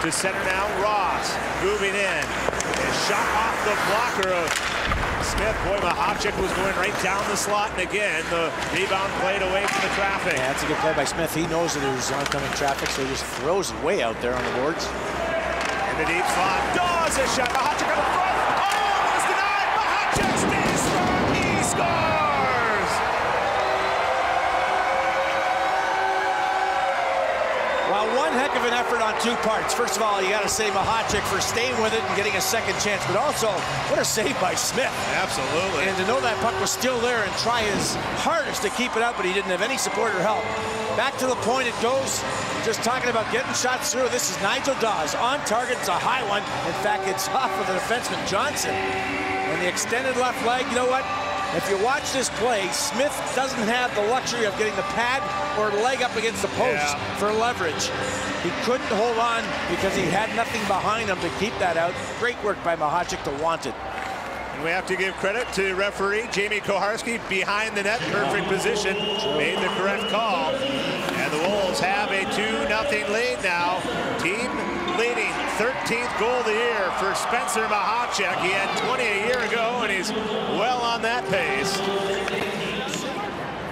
To center now, Ross moving in. And shot off the blocker of Smith. Boy, Machacek was going right down the slot, and again, the rebound played away from the traffic. Yeah, that's a good play by Smith. He knows that there's oncoming traffic, so he just throws it way out there on the boards. In the deep slot, Dawes a shot. Machacek on the front. Oh, it's denied. Machacek stays strong. He scores. Well, one heck of an effort on two parts. First of all, you got to say Machacek for staying with it and getting a second chance, but also what a save by Smith. Absolutely. And to know that puck was still there and try his hardest to keep it out, but he didn't have any support or help. Back to the point it goes. Just talking about getting shots through. This is Nigel Dawes on target. It's a high one. In fact, it's off of the defenseman Johnson. And the extended left leg, you know what? If you watch this play, Smith doesn't have the luxury of getting the pad or leg up against the post for leverage. He couldn't hold on because he had nothing behind him to keep that out. Great work by Machacek to want it. And we have to give credit to referee Jamie Koharski behind the net, perfect position, made the correct call. And the Wolves have a 2-0 lead now. Team leading, 13th goal of the year for Spencer Machacek. He had 20 a year ago, and he's well on that pace.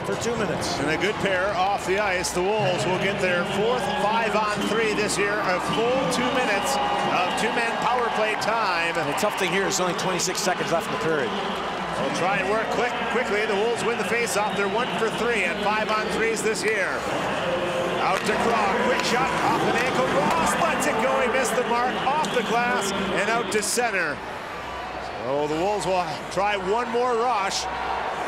For 2 minutes. And a good pair off the ice. The Wolves will get their 4th 5-on-3 this year. A full 2 minutes of two-man power play time. And the tough thing here is only 26 seconds left in the period. We'll try and work quickly. The Wolves win the face-off. They're 1 for 3 and 5-on-3s this year. Out to Krog, quick shot off an ankle. Ross lets it go. He missed the mark off the glass and out to center. So the Wolves will try one more rush.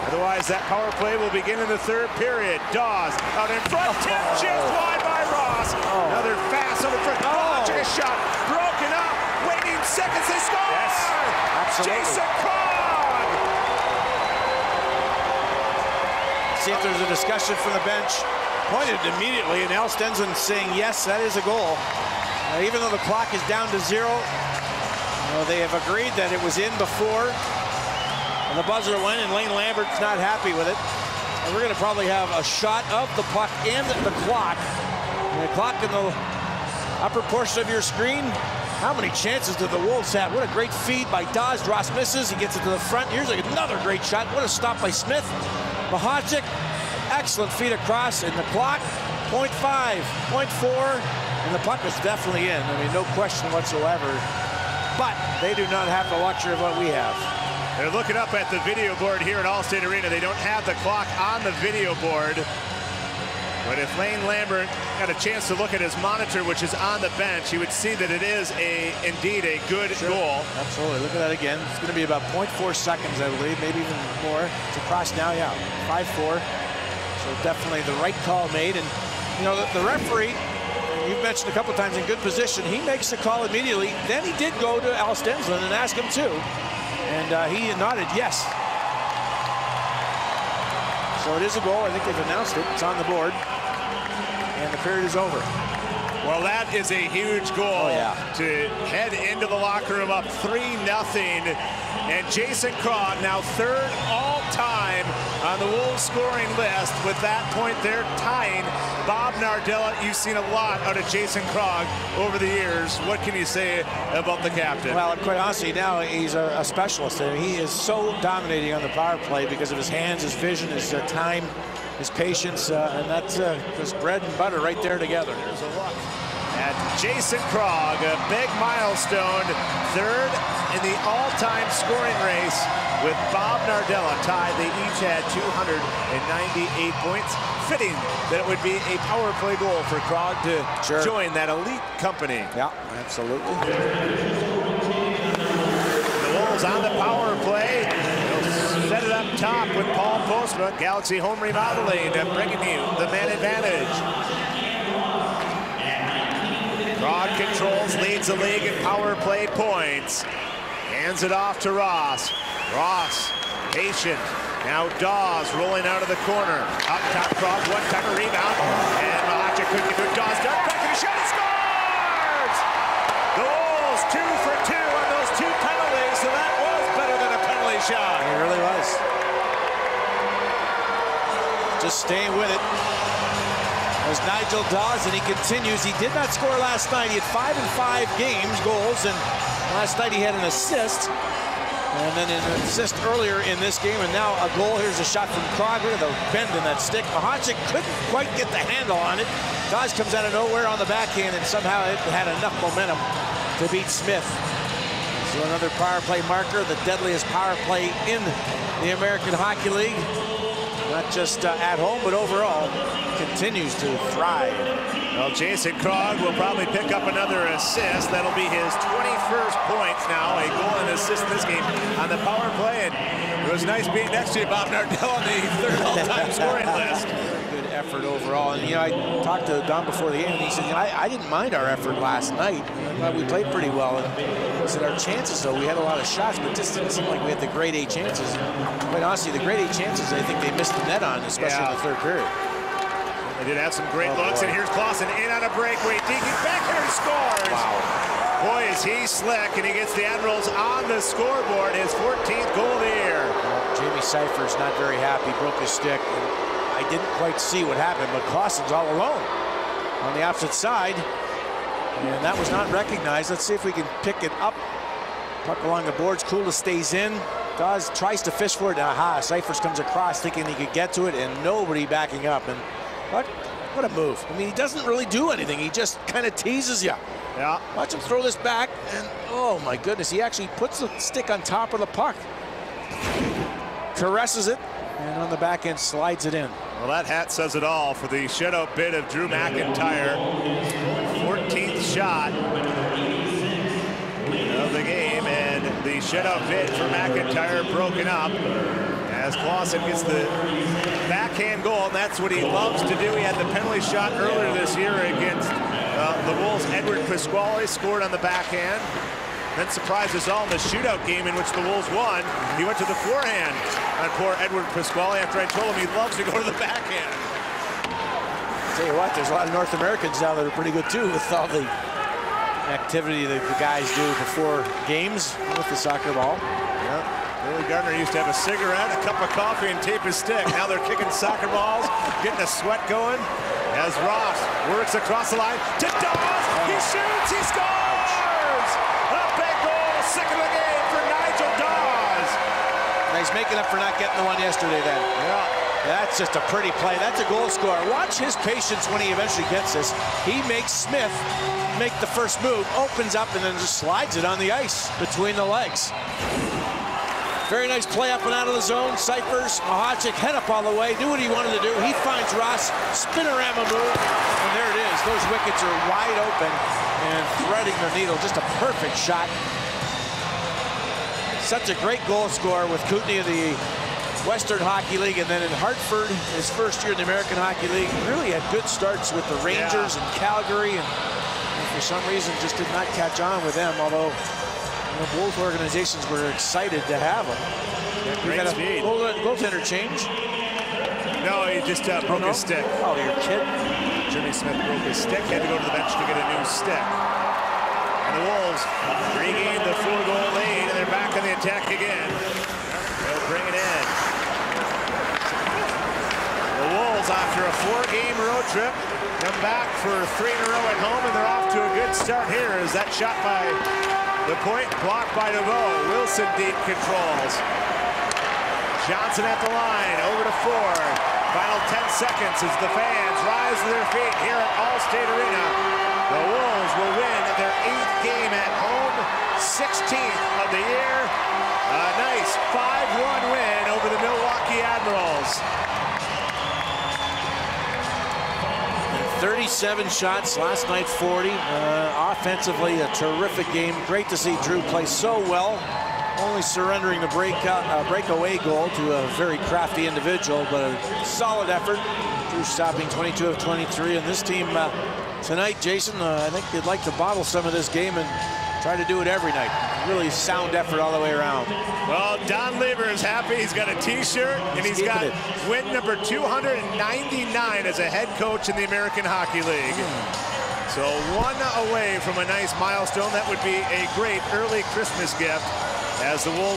Otherwise, that power play will begin in the third period. Dawes out in front, tipped just wide by Ross. Another fast on the front. Took a shot, broken up, waiting seconds, they score! Yes, absolutely. Jason Krog! See if there's a discussion from the bench. Pointed immediately, and Al Stenson saying, yes, that is a goal. Even though the clock is down to 0, they have agreed that it was in before. And the buzzer went, and Lane Lambert's not happy with it. And we're going to probably have a shot of the puck and the clock. And the clock in the upper portion of your screen. How many chances did the Wolves have? What a great feed by Dawes. Ross misses. He gets it to the front. Here's another great shot. What a stop by Smith. Machacek, excellent feed across. And the clock, 0.5, 0.4. And the puck was definitely in. I mean, no question whatsoever. But they do not have the luxury of what we have. They're looking up at the video board here at Allstate Arena. They don't have the clock on the video board. But if Lane Lambert had a chance to look at his monitor, which is on the bench, he would see that it is indeed a good goal. Absolutely. Look at that again. It's going to be about 0.4 seconds, I believe, maybe even more. It's across now, yeah, 5-4. So definitely the right call made. And, you know, the referee, you've mentioned a couple times, in good position. He makes the call immediately. Then he did go to Al Stenson and ask him too. And he nodded yes. So it is a goal. I think they've announced it. It's on the board. And the period is over. Well, that is a huge goal to head into the locker room up 3-0. And Jason Krog now third all-time on the Wolves scoring list. With that point, they're tying Bob Nardella. You've seen a lot out of Jason Krog over the years. What can you say about the captain? Well, quite honestly, now he's a specialist. I mean, he is so dominating on the power play because of his hands, his vision, his time, his patience, and that's just bread and butter right there together. There's a look at Jason Krog, a big milestone, third in the all-time scoring race with Bob Nardella tied. They each had 298 points. Fitting that it would be a power play goal for Krog to join that elite company. Yeah, absolutely. The Wolves on the power play. They'll set it up top with Paul Postma. Galaxy Home Remodeling bringing you the man advantage. Krog controls, leads the league in power play points. Hands it off to Ross. Ross, patient. Now Dawes rolling out of the corner. Up top, Krog, one-time rebound. And Machacek couldn't get to Dawes. Down, back and a shot, he scores! The Wolves 2 for 2 on those 2 penalties, so that was better than a penalty shot. It really was. Just staying with it. as Nigel Dawes, and he continues. He did not score last night. He had 5 in 5 goals, and last night he had an assist. And then an assist earlier in this game, and now a goal. Here's a shot from Krog. Look at the bend in that stick. Machacek couldn't quite get the handle on it. Dawes comes out of nowhere on the backhand, and somehow it had enough momentum to beat Smith. So another power play marker, the deadliest power play in the American Hockey League. Not just at home, but overall, continues to thrive. Well, Jason Krog will probably pick up another assist. That'll be his 21st point now, a goal and assist in this game on the power play. And it was nice being next to you, Bob Nardell, on the third all-time scoring list. Good effort overall. And, you know, I talked to Don before the game, and he said, you know, I didn't mind our effort last night. I thought we played pretty well. And he said our chances, though, we had a lot of shots, but it just didn't seem like we had the grade A chances. And quite honestly, the grade A chances, I think they missed the net on, especially in the third period. They did have some great looks, and here's Clausen in on a breakaway. Deakin back here, scores! Wow. Boy, is he slick, and he gets the Admirals on the scoreboard, his 14th goal of the year. Well, Jamie Seifer's not very happy, broke his stick. I didn't quite see what happened, but Clausen's all alone on the opposite side, and that was not recognized. Let's see if we can pick it up. Puck along the boards, Kula stays in. Dawes tries to fish for it, and aha, Seifers comes across thinking he could get to it, and nobody backing up. And what a move. I mean, he doesn't really do anything. He just kind of teases you. Yeah. Watch him throw this back, and oh my goodness, he actually puts the stick on top of the puck. Caresses it, and on the back end slides it in. Well, that hat says it all for the shutout bid of Drew MacIntyre. 14th shot of the game, and the shutout bid for MacIntyre broken up as Clausen gets the backhand goal, and that's what he loves to do. He had the penalty shot earlier this year against the Wolves. Edward Pasquale scored on the backhand. Then surprised us all in the shootout game in which the Wolves won. He went to the forehand on poor Edward Pasquale after I told him he loves to go to the backhand. Tell you what, there's a lot of North Americans now that are pretty good too with all the activity that the guys do before games with the soccer ball. Yeah. Billy Gardner used to have a cigarette, a cup of coffee, and tape his stick. Now they're kicking soccer balls, getting a sweat going. As Ross works across the line to Dawes. He shoots, he scores! A big goal, second of the game for Nigel Dawes. And he's making up for not getting the one yesterday then. Yeah. That's just a pretty play. That's a goal scorer. Watch his patience when he eventually gets this. He makes Smith make the first move, opens up, and then just slides it on the ice between the legs. Very nice play up and out of the zone. Seifers, Machacek head up all the way, knew what he wanted to do. He finds Ross, spinorama move, and there it is. Those wickets are wide open and threading the needle. Just a perfect shot. Such a great goal scorer with Kootenay of the Western Hockey League, and then in Hartford, his first year in the American Hockey League. Really had good starts with the Rangers and Calgary, and for some reason just did not catch on with them, although both organizations were excited to have him. Great speed. Goaltender change? No, he just broke his stick. Oh, you're kidding? Jimmy Smith broke his stick, had to go to the bench to get a new stick. And the Wolves regain the 4-goal lead, and they're back on the attack again. They'll bring it in. The Wolves, after a 4-game road trip, come back for 3 in a row at home, and they're off to a good start here. Is that shot by the point, blocked by DeVoe. Wilson deep controls. Johnson at the line, over to Ford. Final 10 seconds as the fans rise to their feet here at Allstate Arena. The Wolves will win their 8th game at home, 16th of the year. A nice 5-1 win over the Milwaukee Admirals. 37 shots, last night 40. Offensively, a terrific game. Great to see Drew play so well. Only surrendering the breakaway goal to a very crafty individual, but a solid effort. Drew stopping 22 of 23. And this team tonight, Jason, I think they'd like to bottle some of this game and try to do it every night. Really sound effort all the way around. Well, Don Lieber is happy. He's got a T-shirt, and he's got win number 299 as a head coach in the American Hockey League. So 1 away from a nice milestone. That would be a great early Christmas gift as the Wolves